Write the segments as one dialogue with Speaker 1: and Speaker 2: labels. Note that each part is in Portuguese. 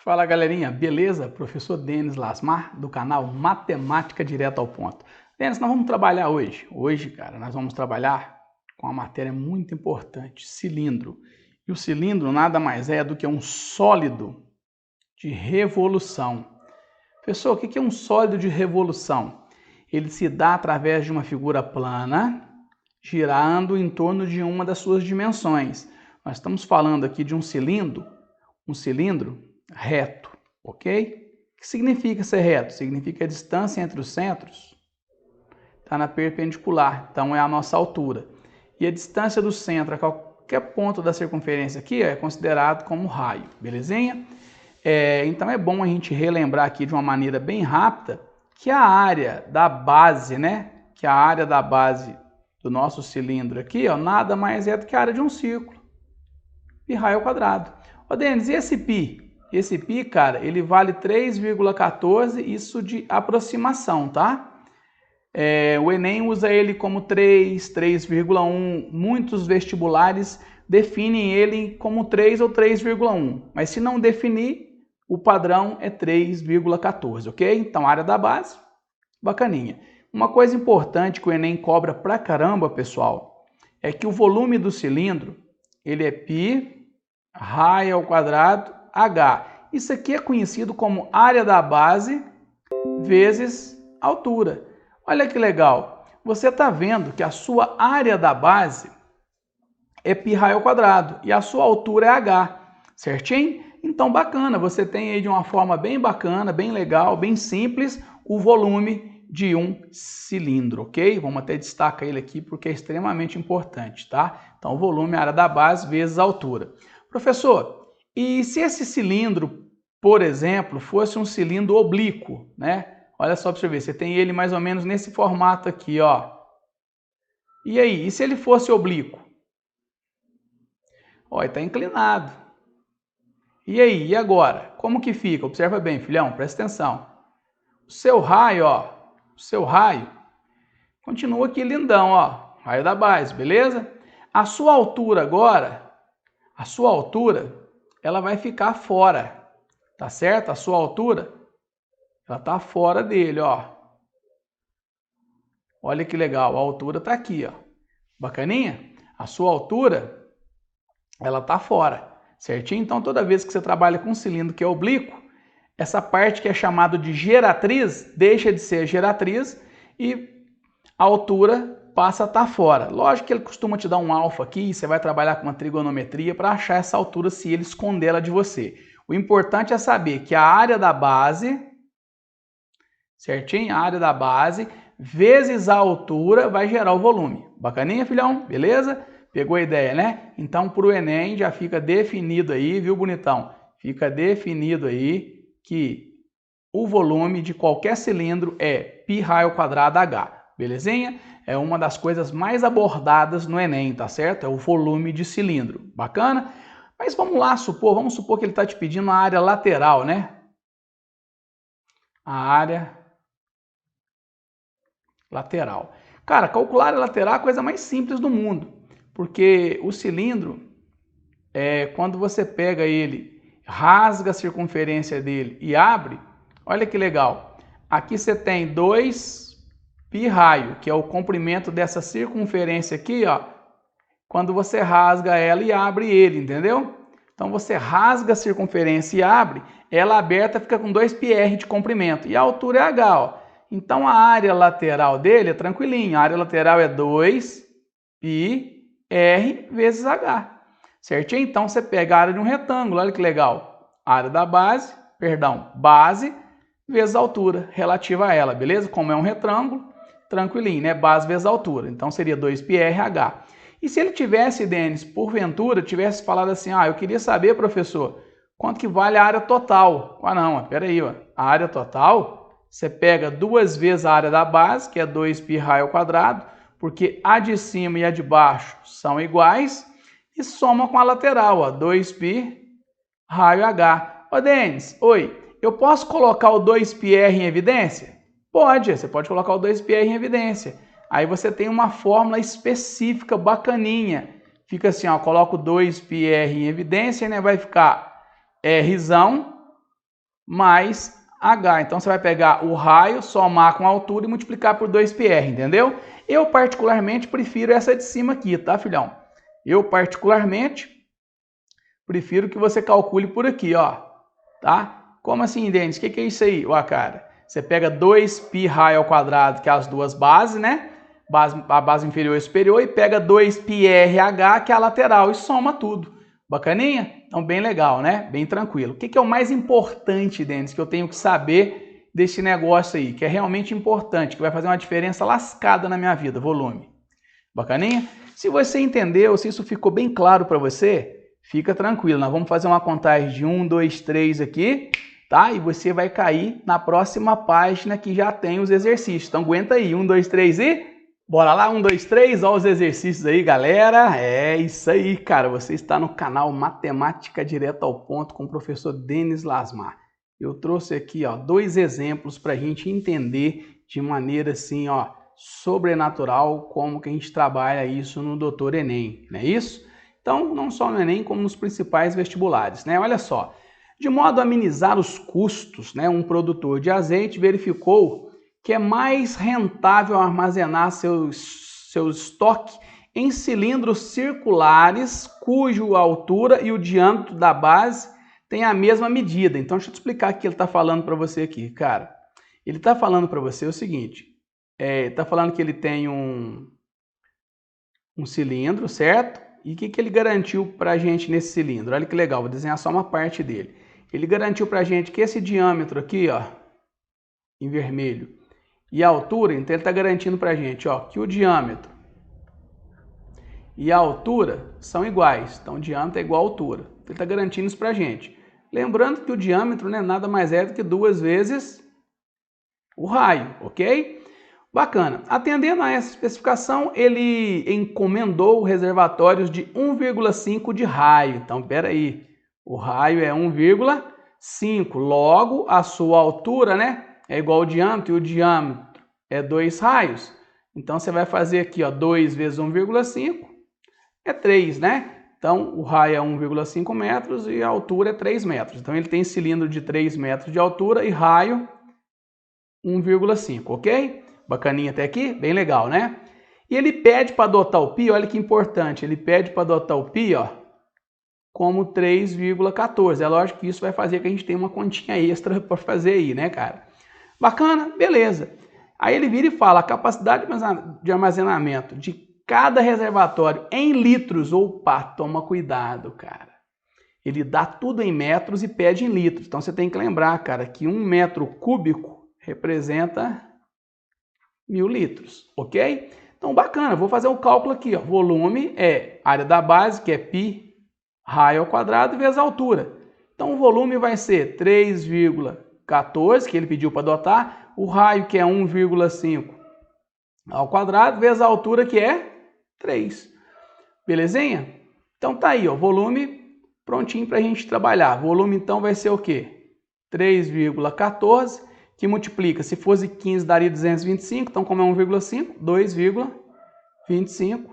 Speaker 1: Fala galerinha, beleza? Professor Denis Lasmar, do canal Matemática Direto ao Ponto. Denis, nós vamos trabalhar hoje. Hoje, cara, nós vamos trabalhar com uma matéria muito importante, cilindro. E o cilindro nada mais é do que um sólido de revolução. Professor, o que é um sólido de revolução? Ele se dá através de uma figura plana, girando em torno de uma das suas dimensões. Nós estamos falando aqui de um cilindro reto, ok? O que significa ser reto? Significa que a distância entre os centros está na perpendicular, então é a nossa altura. E a distância do centro a qualquer ponto da circunferência aqui é considerado como raio, belezinha? Então é bom a gente relembrar aqui de uma maneira bem rápida que a área da base, Que a área da base do nosso cilindro aqui, nada mais é do que a área de um círculo. Pi raio ao quadrado. Ô Denis, e esse pi? Esse pi, cara, ele vale 3,14, isso de aproximação, tá? O Enem usa ele como 3, 3,1. Muitos vestibulares definem ele como 3 ou 3,1. Mas se não definir, o padrão é 3,14, ok? Então, área da base, bacaninha. Uma coisa importante que o Enem cobra pra caramba, pessoal, é que o volume do cilindro, ele é π raio ao quadrado h. Isso aqui é conhecido como área da base vezes altura. Olha que legal. Você está vendo que a sua área da base é π raio ao quadrado e a sua altura é h, certinho? Então, bacana. Você tem aí de uma forma bem bacana, bem legal, bem simples, o volume de um cilindro, ok? Vamos até destacar ele aqui porque é extremamente importante, tá? Então, o volume é a área da base vezes a altura. Professor, e se esse cilindro, por exemplo, fosse um cilindro oblíquo, Olha só para você ver, você tem ele mais ou menos nesse formato aqui, ó. E aí, e se ele fosse oblíquo? Ó, ele está inclinado. E aí, e agora? Como que fica? Observa bem, filhão, presta atenção. O seu raio, continua aqui lindão, ó, raio da base, beleza? A sua altura agora, ela vai ficar fora, tá certo? A sua altura, ela tá fora dele, ó. Olha que legal, a altura tá aqui, ó. Bacaninha? A sua altura, ela tá fora, certinho? Então, toda vez que você trabalha com um cilindro que é oblíquo, essa parte que é chamada de geratriz, deixa de ser geratriz e a altura passa a estar fora. Lógico que ele costuma te dar um alfa aqui, você vai trabalhar com uma trigonometria para achar essa altura se ele esconder ela de você. O importante é saber que a área da base, certinho? A área da base vezes a altura vai gerar o volume. Bacaninha, filhão? Beleza? Pegou a ideia, né? Então, para o Enem já fica definido aí, viu, bonitão? Fica definido aí que o volume de qualquer cilindro é π raio ao quadrado h. Belezinha? É uma das coisas mais abordadas no Enem, tá certo? É o volume de cilindro. Bacana? Mas vamos lá vamos supor que ele está te pedindo a área lateral, A área lateral. Cara, calcular a área lateral é a coisa mais simples do mundo, porque o cilindro, quando você pega ele, rasga a circunferência dele e abre, olha que legal. Aqui você tem 2 π raio, que é o comprimento dessa circunferência aqui, ó, quando você rasga ela e abre ele, entendeu? Então você rasga a circunferência e abre, ela aberta fica com 2πr de comprimento e a altura é h, ó. Então a área lateral dele é tranquilinho, a área lateral é 2πr vezes h, certinho? Então você pega a área de um retângulo, olha que legal, a área da base vezes a altura relativa a ela, beleza? Como é um retângulo, tranquilinho, Base vezes altura. Então, seria 2πrh. E se ele tivesse, Denis, porventura, tivesse falado assim, eu queria saber, professor, quanto que vale a área total? Não, peraí, ó. A área total, você pega 2 vezes a área da base, que é 2π raio ao quadrado, porque a de cima e a de baixo são iguais, e soma com a lateral, ó, 2π raio h. Ô, Denis, oi, eu posso colocar o 2πr em evidência? Pode, você pode colocar o 2πr em evidência. Aí você tem uma fórmula específica, bacaninha. Fica assim, ó, coloca o 2πr em evidência, vai ficar Rzão mais H. Então, você vai pegar o raio, somar com a altura e multiplicar por 2πr, entendeu? Eu, particularmente, prefiro essa de cima aqui, tá, filhão? Eu, particularmente, prefiro que você calcule por aqui, ó, tá? Como assim, Denis? O que é isso aí? Ó, cara, você pega 2π raio ao quadrado, que é as duas bases, né? A base inferior e superior, e pega 2πrh, que é a lateral, e soma tudo. Bacaninha? Então, bem legal, né? Bem tranquilo. O que é o mais importante, Denis, que eu tenho que saber desse negócio aí, que é realmente importante, que vai fazer uma diferença lascada na minha vida? Volume. Bacaninha? Se você entendeu, se isso ficou bem claro para você, fica tranquilo. Nós vamos fazer uma contagem de 1, 2, 3 aqui, tá? E você vai cair na próxima página que já tem os exercícios. Então, aguenta aí. 1, 2, 3 e... Bora lá, 1, 2, 3, olha os exercícios aí, galera. É isso aí, cara. Você está no canal Matemática Direto ao Ponto com o professor Denis Lasmar. Eu trouxe aqui, ó, 2 exemplos para a gente entender de maneira assim, ó, sobrenatural, como que a gente trabalha isso no Doutor Enem, não é isso? Então, não só no Enem, como nos principais vestibulares, né? Olha só. De modo a amenizar os custos, né, um produtor de azeite verificou que é mais rentável armazenar seu estoque em cilindros circulares cuja altura e o diâmetro da base têm a mesma medida. Então, deixa eu te explicar o que ele está falando para você aqui, cara. Ele está falando para você o seguinte, está falando que ele tem um cilindro, certo? E o que ele garantiu para a gente nesse cilindro? Olha que legal, vou desenhar só uma parte dele. Ele garantiu para a gente que esse diâmetro aqui, ó, em vermelho, e a altura, então ele está garantindo para a gente, ó, que o diâmetro e a altura são iguais. Então o diâmetro é igual à altura. Ele está garantindo isso para a gente. Lembrando que o diâmetro, né, nada mais é do que 2 vezes o raio, ok? Bacana. Atendendo a essa especificação, ele encomendou reservatórios de 1,5 de raio. Então, espera aí. O raio é 1,5. Logo, a sua altura, né, é igual ao diâmetro, e o diâmetro é 2 raios. Então, você vai fazer aqui, ó, 2 vezes 1,5 é 3, né? Então, o raio é 1,5 metros e a altura é 3 metros. Então, ele tem cilindro de 3 metros de altura e raio 1,5, ok? Bacaninha até aqui? Bem legal, né? E ele pede para adotar o π, olha que importante, ele pede para adotar o π, ó, como 3,14. É lógico que isso vai fazer que a gente tenha uma continha extra para fazer aí, né, cara? Bacana? Beleza. Aí ele vira e fala, a capacidade de armazenamento de cada reservatório em litros. Opa, toma cuidado, cara. Ele dá tudo em metros e pede em litros. Então você tem que lembrar, cara, que 1 metro cúbico representa 1000 litros, ok? Então bacana, vou fazer o cálculo aqui, ó. Volume é área da base, que é π raio ao quadrado, vezes a altura. Então o volume vai ser 3,14, que ele pediu para adotar, o raio, que é 1,5 ao quadrado, vezes a altura, que é 3. Belezinha? Então tá aí, ó, volume prontinho para a gente trabalhar. Volume então vai ser o quê? 3,14, que multiplica, se fosse 15 daria 225, então como é 1,5, 2,25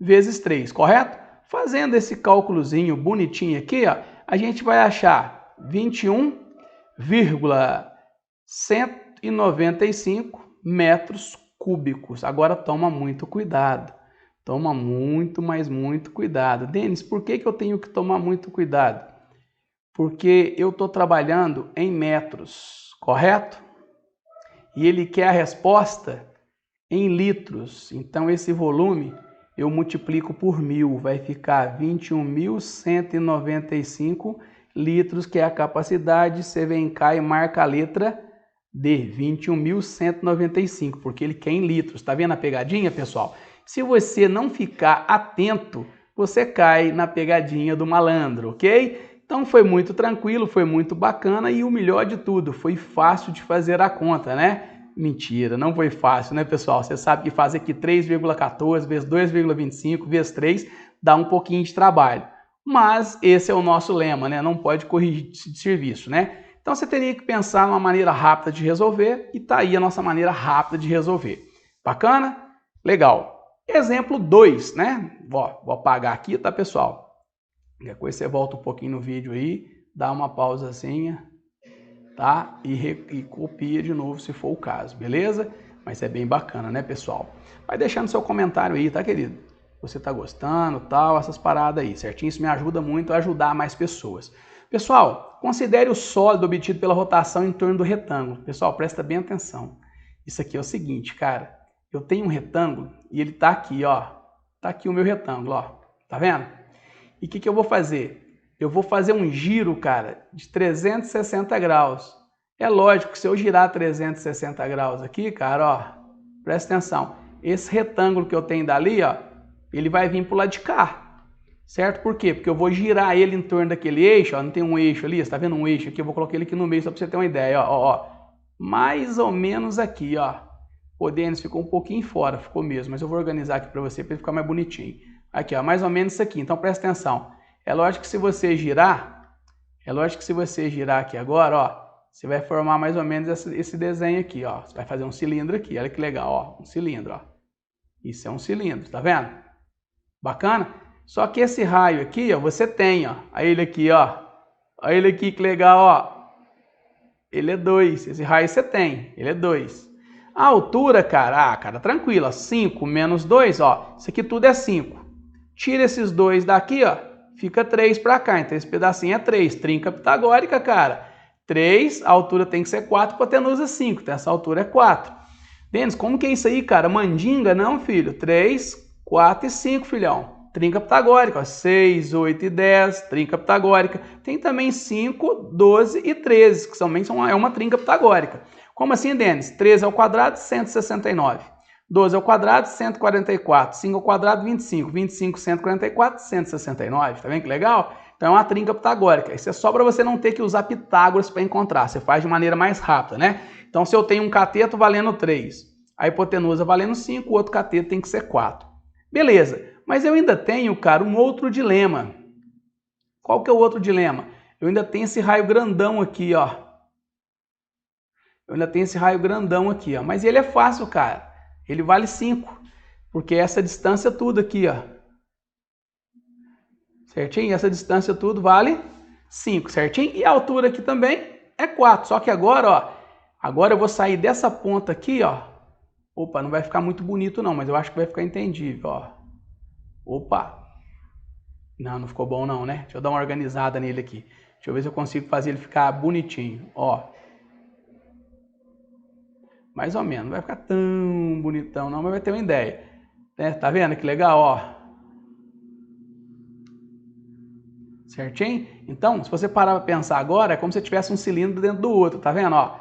Speaker 1: vezes 3, correto? Fazendo esse cálculozinho bonitinho aqui, ó, a gente vai achar 21,195 metros cúbicos. Agora toma muito cuidado. Toma muito, mas muito cuidado. Denis, por que eu tenho que tomar muito cuidado? Porque eu estou trabalhando em metros, correto? E ele quer a resposta em litros. Então, esse volume eu multiplico por 1000. Vai ficar 21.195 litros, que é a capacidade. Você vem cá e marca a letra D, 21.195, porque ele quer em litros. Tá vendo a pegadinha, pessoal? Se você não ficar atento, você cai na pegadinha do malandro, ok? Então foi muito tranquilo, foi muito bacana e o melhor de tudo, foi fácil de fazer a conta, né? Mentira, não foi fácil, né, pessoal? Você sabe que fazer aqui 3,14 vezes 2,25 vezes 3 dá um pouquinho de trabalho. Mas esse é o nosso lema, né? Não pode corrigir de serviço, né? Então você teria que pensar numa maneira rápida de resolver e tá aí a nossa maneira rápida de resolver. Bacana? Legal. Exemplo 2, né? Ó, vou apagar aqui, tá, pessoal? Depois você volta um pouquinho no vídeo aí, dá uma pausazinha. tá? E copia de novo se for o caso, beleza? Mas é bem bacana, né, pessoal? Vai deixando seu comentário aí, tá, querido? Você tá gostando, tal, essas paradas aí, certinho? Isso me ajuda muito a ajudar mais pessoas. Pessoal, considere o sólido obtido pela rotação em torno do retângulo. Pessoal, presta bem atenção. Isso aqui é o seguinte, cara. Eu tenho um retângulo e ele tá aqui, ó. Tá aqui o meu retângulo, ó. Tá vendo? E o que eu vou fazer? Eu vou fazer um giro, cara, de 360 graus. É lógico que se eu girar 360 graus aqui, cara, ó, presta atenção. Esse retângulo que eu tenho dali, ó, ele vai vir pro lado de cá, certo? Por quê? Porque eu vou girar ele em torno daquele eixo, ó, não tem um eixo ali, você tá vendo um eixo aqui? Eu vou colocar ele aqui no meio só pra você ter uma ideia, ó. Mais ou menos aqui, ó. O Denis ficou um pouquinho fora, ficou mesmo, mas eu vou organizar aqui pra você, pra ele ficar mais bonitinho. Aqui, ó, mais ou menos isso aqui, então presta atenção. É lógico que se você girar aqui agora, ó, você vai formar mais ou menos esse desenho aqui, ó. Você vai fazer um cilindro aqui, olha que legal, ó, um cilindro, ó. Isso é um cilindro, tá vendo? Bacana? Só que esse raio aqui, ó, você tem, ó, aí ele aqui, ó. Olha ele aqui, que legal, ó. Ele é 2, esse raio você tem, ele é 2. A altura, cara, tranquilo, ó, 5 menos 2, ó, isso aqui tudo é 5. Tira esses 2 daqui, ó, fica 3 para cá, então esse pedacinho é 3, trinca pitagórica, cara. 3, a altura tem que ser 4, hipotenusa 5, então essa altura é 4. Denis, como que é isso aí, cara? Mandinga? Não, filho. 3, 4 e 5, filhão. Trinca pitagórica, ó. 6, 8 e 10, trinca pitagórica. Tem também 5, 12 e 13, que também é uma trinca pitagórica. Como assim, Denis? 13 ao quadrado, 169. 12 ao quadrado, 144. 5 ao quadrado, 25. 25, 144, 169. Tá vendo que legal? Então é uma trinca pitagórica. Isso é só para você não ter que usar Pitágoras para encontrar. Você faz de maneira mais rápida, né? Então se eu tenho um cateto valendo 3, a hipotenusa valendo 5, o outro cateto tem que ser 4. Beleza. Mas eu ainda tenho, cara, um outro dilema. Qual que é o outro dilema? Eu ainda tenho esse raio grandão aqui, ó. Mas ele é fácil, cara. Ele vale 5. Porque essa distância tudo aqui, ó. Certinho? Essa distância tudo vale 5, certinho? E a altura aqui também é 4. Só que agora, ó. Agora eu vou sair dessa ponta aqui, ó. Opa, não vai ficar muito bonito não, mas eu acho que vai ficar entendível, ó. Opa. Não ficou bom não, né? Deixa eu dar uma organizada nele aqui. Deixa eu ver se eu consigo fazer ele ficar bonitinho, ó. Mais ou menos, não vai ficar tão bonitão não, mas vai ter uma ideia. Né? Tá vendo que legal, ó? Certinho? Então, se você parar para pensar agora, é como se tivesse um cilindro dentro do outro, tá vendo, ó?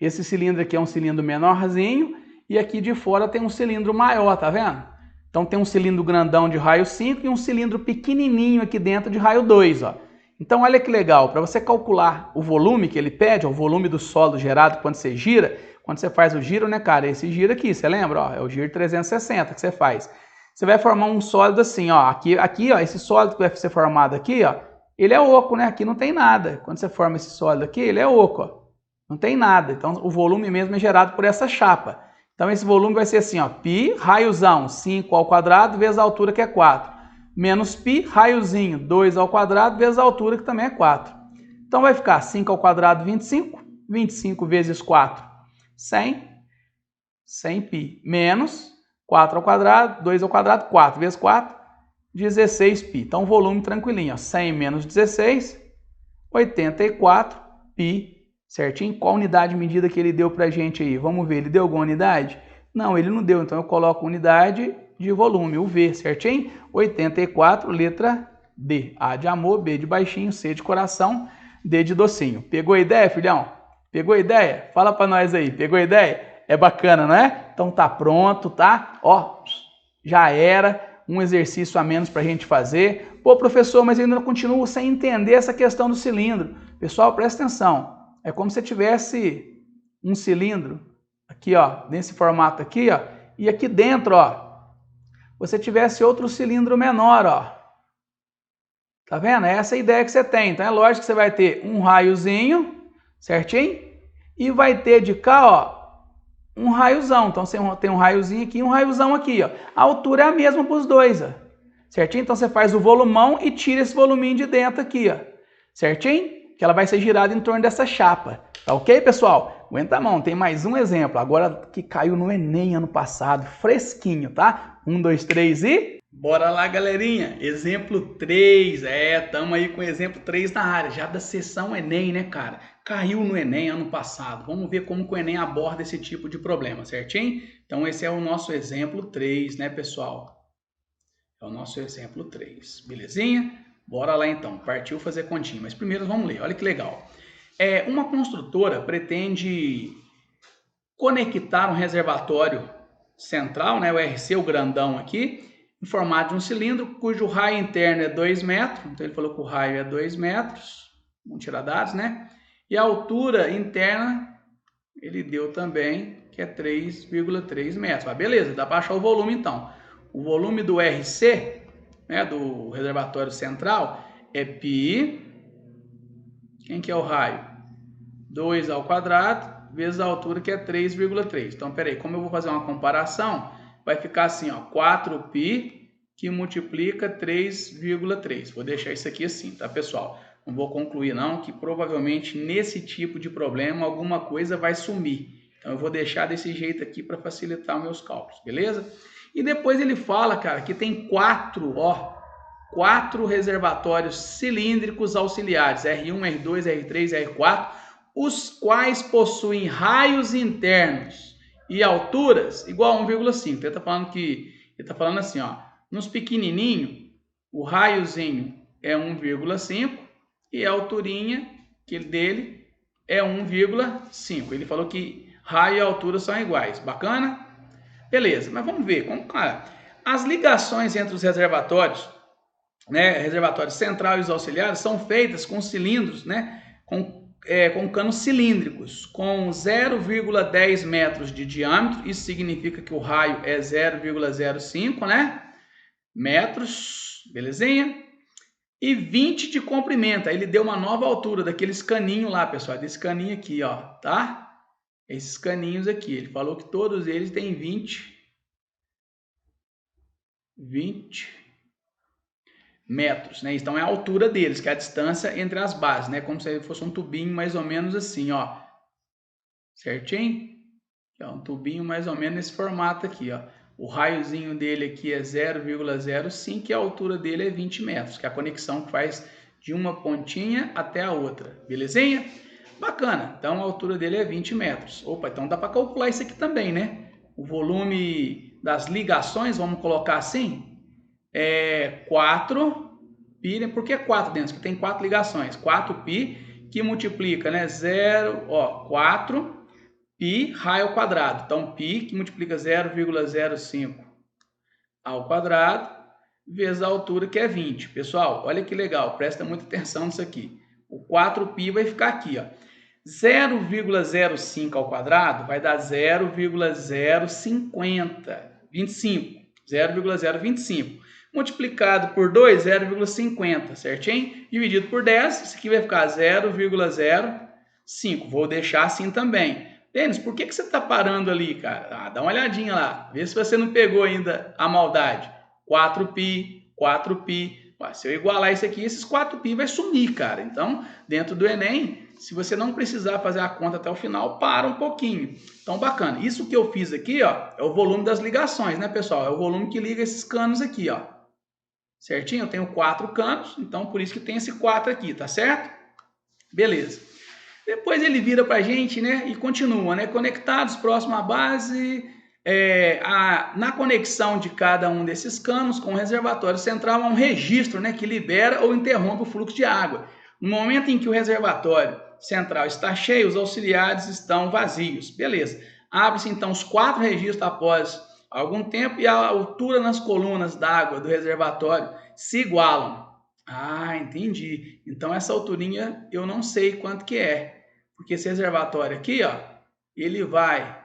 Speaker 1: Esse cilindro aqui é um cilindro menorzinho e aqui de fora tem um cilindro maior, tá vendo? Então tem um cilindro grandão de raio 5 e um cilindro pequenininho aqui dentro de raio 2, ó. Então olha que legal, para você calcular o volume que ele pede, ó, o volume do sólido gerado quando você gira, quando você faz o giro, né, cara? Esse giro aqui, você lembra? Ó, é o giro 360 que você faz. Você vai formar um sólido assim, ó. Aqui, ó, esse sólido que vai ser formado aqui, ó, ele é oco, né? Aqui não tem nada. Quando você forma esse sólido aqui, ele é oco, ó. Não tem nada. Então o volume mesmo é gerado por essa chapa. Então esse volume vai ser assim, ó, π, raiozão, 5 ao quadrado vezes a altura que é 4. Menos π, raiozinho, 2 ao quadrado vezes a altura que também é 4. Então vai ficar 5 ao quadrado, 25. 25 vezes 4, 100. 100π. Menos 4 ao quadrado, 2 ao quadrado, 4 vezes 4, 16π. Então volume tranquilinho, ó, 100 menos 16, 84π. Certinho? Qual unidade de medida que ele deu pra gente aí? Vamos ver, ele deu alguma unidade? Não, ele não deu, então eu coloco unidade de volume, o V, certinho? 84, letra D. A de amor, B de baixinho, C de coração, D de docinho. Pegou a ideia, filhão? Pegou a ideia? Fala pra nós aí, pegou a ideia? É bacana, não é? Então tá pronto, tá? Ó, já era um exercício a menos pra gente fazer. Pô, professor, mas eu ainda continuo sem entender essa questão do cilindro. Pessoal, presta atenção. É como se tivesse um cilindro aqui, ó, nesse formato aqui, ó, e aqui dentro, ó, você tivesse outro cilindro menor, ó. Tá vendo? Essa é a ideia que você tem. Então é lógico que você vai ter um raiozinho, certinho? E vai ter de cá, ó, um raiozão. Então você tem um raiozinho aqui e um raiozão aqui, ó. A altura é a mesma para os dois, ó. Certinho? Então você faz o volumão e tira esse voluminho de dentro aqui, ó. Certinho? Que ela vai ser girada em torno dessa chapa. Tá ok, pessoal? Aguenta a mão, tem mais um exemplo. Agora que caiu no Enem ano passado, fresquinho, tá? 1, 2, 3 e... Bora lá, galerinha. Exemplo 3. Tamo aí com o exemplo 3 na área. Já da sessão Enem, né, cara? Caiu no Enem ano passado. Vamos ver como que o Enem aborda esse tipo de problema, certinho? Então esse é o nosso exemplo 3, né, pessoal? É o nosso exemplo 3. Belezinha? Bora lá então. Partiu fazer continha. Mas primeiro vamos ler. Olha que legal. Uma construtora pretende conectar um reservatório central, né, o RC, o grandão aqui, em formato de um cilindro, cujo raio interno é 2 metros. Então ele falou que o raio é 2 metros. Vamos tirar dados, né? E a altura interna, ele deu também, que é 3,3 metros. Ah, beleza, dá para achar o volume então. O volume do RC, né, do reservatório central, é π. Quem que é o raio? 2 ao quadrado vezes a altura, que é 3,3. Então, peraí, como eu vou fazer uma comparação, vai ficar assim, ó, 4π que multiplica 3,3. Vou deixar isso aqui assim, tá, pessoal? Não vou concluir não, que provavelmente nesse tipo de problema alguma coisa vai sumir. Então, eu vou deixar desse jeito aqui para facilitar os meus cálculos, beleza? E depois ele fala, cara, que tem 4 reservatórios cilíndricos auxiliares, R1, R2, R3, R4, os quais possuem raios internos e alturas igual a 1,5. Ele está falando assim, ó, nos pequenininhos, o raiozinho é 1,5 e a alturinha dele é 1,5. Ele falou que raio e altura são iguais. Bacana? Beleza, mas vamos ver como, cara, as ligações entre os reservatórios, né, reservatório central e os auxiliares, são feitas com cilindros, né, com canos cilíndricos, com 0,10 metros de diâmetro. Isso significa que o raio é 0,05, né, metros, belezinha? E 20 de comprimento. Aí ele deu uma nova altura daqueles caninhos lá, pessoal, desse caninho aqui, ó, tá? Esses caninhos aqui, ele falou que todos eles têm 20 metros, né? Então é a altura deles, que é a distância entre as bases, né? Como se fosse um tubinho mais ou menos assim, ó. Certinho? É um tubinho mais ou menos nesse formato aqui, ó. O raiozinho dele aqui é 0,05 e a altura dele é 20 metros, que é a conexão que faz de uma pontinha até a outra. Belezinha? Bacana. Então a altura dele é 20 metros. Opa, então dá para calcular isso aqui também, né? O volume das ligações, vamos colocar assim, é 4π, por que 4 dentro? Porque tem 4 ligações, 4π que multiplica, né, 4π raio ao quadrado, então π que multiplica 0,05 ao quadrado, vezes a altura, que é 20. Pessoal, olha que legal, presta muita atenção nisso aqui, o 4π vai ficar aqui, ó, 0,05 ao quadrado vai dar 0,025, multiplicado por 2, 0,50, certinho? Dividido por 10, isso aqui vai ficar 0,05. Vou deixar assim também. Denis, por que você está parando ali, cara? Dá uma olhadinha lá, vê se você não pegou ainda a maldade. 4π. Se eu igualar isso aqui, esses 4π vai sumir, cara. Então, dentro do Enem, se você não precisar fazer a conta até o final, para um pouquinho. Então, bacana. Isso que eu fiz aqui, ó, é o volume das ligações, né, pessoal? É o volume que liga esses canos aqui, ó. Certinho? Eu tenho 4 canos, então por isso que tem esse 4 aqui, tá certo? Beleza. Depois ele vira pra gente, né, e continua, né? Conectados próximo à base, na conexão de cada um desses canos com o reservatório central há um registro, né, que libera ou interrompe o fluxo de água. No momento em que o reservatório central está cheio, os auxiliares estão vazios. Beleza. Abre-se então os 4 registros após algum tempo e a altura nas colunas d'água do reservatório se igualam. Ah, entendi. Então essa alturinha eu não sei quanto que é, porque esse reservatório aqui, ó, ele vai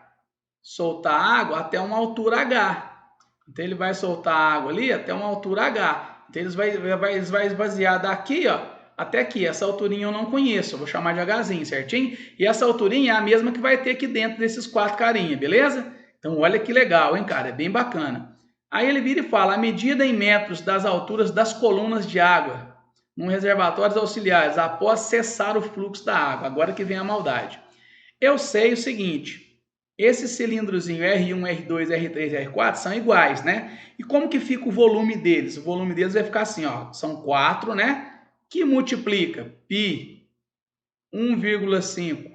Speaker 1: soltar água até uma altura H. Então ele vai soltar água ali até uma altura H. Então ele vai esvaziar daqui, ó, até aqui. Essa alturinha eu não conheço, eu vou chamar de Hzinho, certinho? E essa alturinha é a mesma que vai ter aqui dentro desses 4 carinhas, beleza? Então, olha que legal, hein, cara? É bem bacana. Aí ele vira e fala, a medida em metros das alturas das colunas de água num reservatórios auxiliares após cessar o fluxo da água. Agora que vem a maldade. Eu sei o seguinte, esse cilindrozinho R1, R2, R3, R4 são iguais, né? E como que fica o volume deles? O volume deles vai ficar assim, ó, são 4, né? Que multiplica π 1,5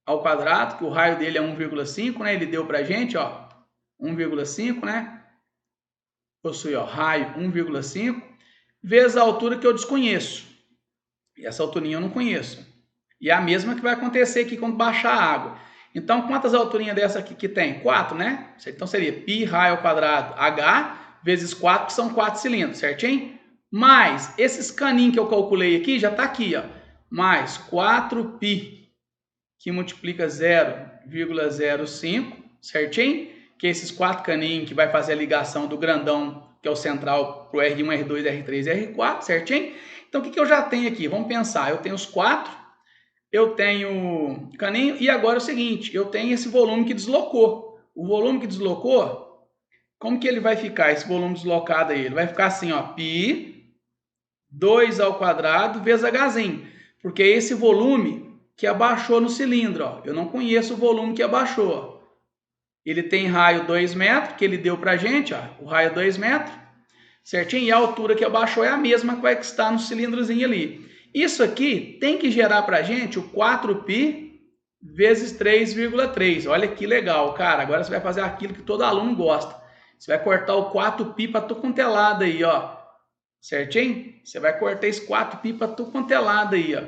Speaker 1: ao quadrado, que o raio dele é 1,5, né? Ele deu pra gente, ó, 1,5, né? Possui, ó, raio 1,5, vezes a altura que eu desconheço. E essa alturinha eu não conheço. E é a mesma que vai acontecer aqui quando baixar a água. Então, quantas alturinhas dessa aqui que tem? 4, né? Então, seria π raio ao quadrado H vezes 4, que são 4 cilindros, certinho? Mais esses caninhos que eu calculei aqui, já está aqui, ó. Mais 4π, que multiplica 0,05, certinho? Que é esses 4 caninhos que vai fazer a ligação do grandão, que é o central, para o R1, R2, R3 e R4, certinho? Então, o que eu já tenho aqui? Vamos pensar, eu tenho os 4, eu tenho caninho, e agora é o seguinte, eu tenho esse volume que deslocou. O volume que deslocou, como que ele vai ficar, esse volume deslocado aí? Ele vai ficar assim, ó, π 2 ao quadrado vezes Hzinho, porque é esse volume que abaixou no cilindro, ó. Eu não conheço o volume que abaixou. Ele tem raio 2 metros, que ele deu pra gente, ó, o raio 2 metros, certinho? E a altura que abaixou é a mesma que vai estar no cilindrozinho ali. Isso aqui tem que gerar pra gente o 4π vezes 3,3. Olha que legal, cara. Agora você vai fazer aquilo que todo aluno gosta. Você vai cortar o 4π para tu quanto é lado aí, ó. Certinho? Você vai cortar esse 4π para tu quanto é lado aí, ó.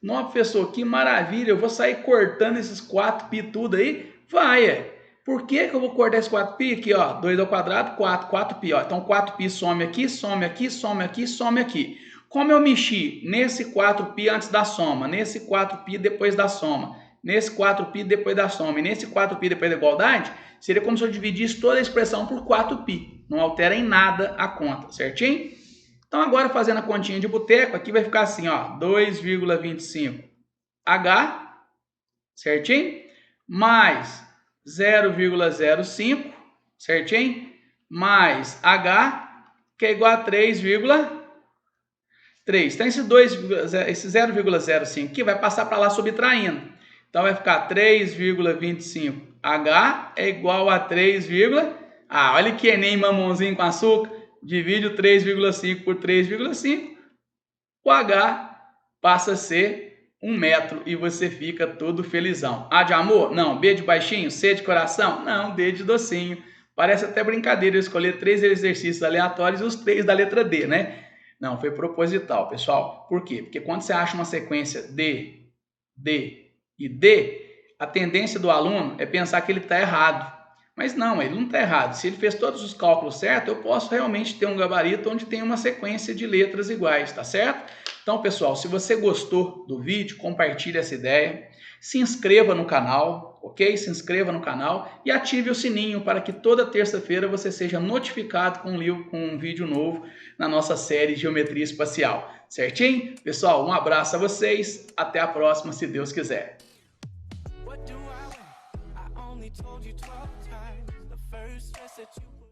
Speaker 1: Não, professor, que maravilha. Eu vou sair cortando esses 4π tudo aí? Vai, é. Por que eu vou cortar esse 4π aqui, ó? 2 ao quadrado, 4π, ó. Então 4π some aqui, some aqui, some aqui, some aqui. Como eu mexi nesse 4π antes da soma, nesse 4π depois da soma, nesse 4π depois da soma e nesse 4π depois da igualdade, seria como se eu dividisse toda a expressão por 4π. Não altera em nada a conta, certinho? Então agora fazendo a continha de boteco, aqui vai ficar assim, ó, 2,25 H, certinho? Mais 0,05, certinho? Mais H, que é igual a 3,3. Então esse 0,05 aqui vai passar para lá subtraindo. Então vai ficar 3,25 H é igual a 3, olha que nem mamãozinho com açúcar. Divide o 3,5 por 3,5. O H passa a ser 1 metro e você fica todo felizão. A de amor? Não. B de baixinho? C de coração? Não. D de docinho. Parece até brincadeira eu escolher 3 exercícios aleatórios e os 3 da letra D, né? Não, foi proposital, pessoal. Por quê? Porque quando você acha uma sequência D, D e D, a tendência do aluno é pensar que ele está errado. Mas não, ele não está errado. Se ele fez todos os cálculos certos, eu posso realmente ter um gabarito onde tem uma sequência de letras iguais, tá certo? Então, pessoal, se você gostou do vídeo, compartilhe essa ideia, se inscreva no canal, ok? Se inscreva no canal e ative o sininho para que toda terça-feira você seja notificado com um vídeo novo na nossa série Geometria Espacial, certinho? Pessoal, um abraço a vocês, até a próxima, se Deus quiser. Told you 12 times, the first that you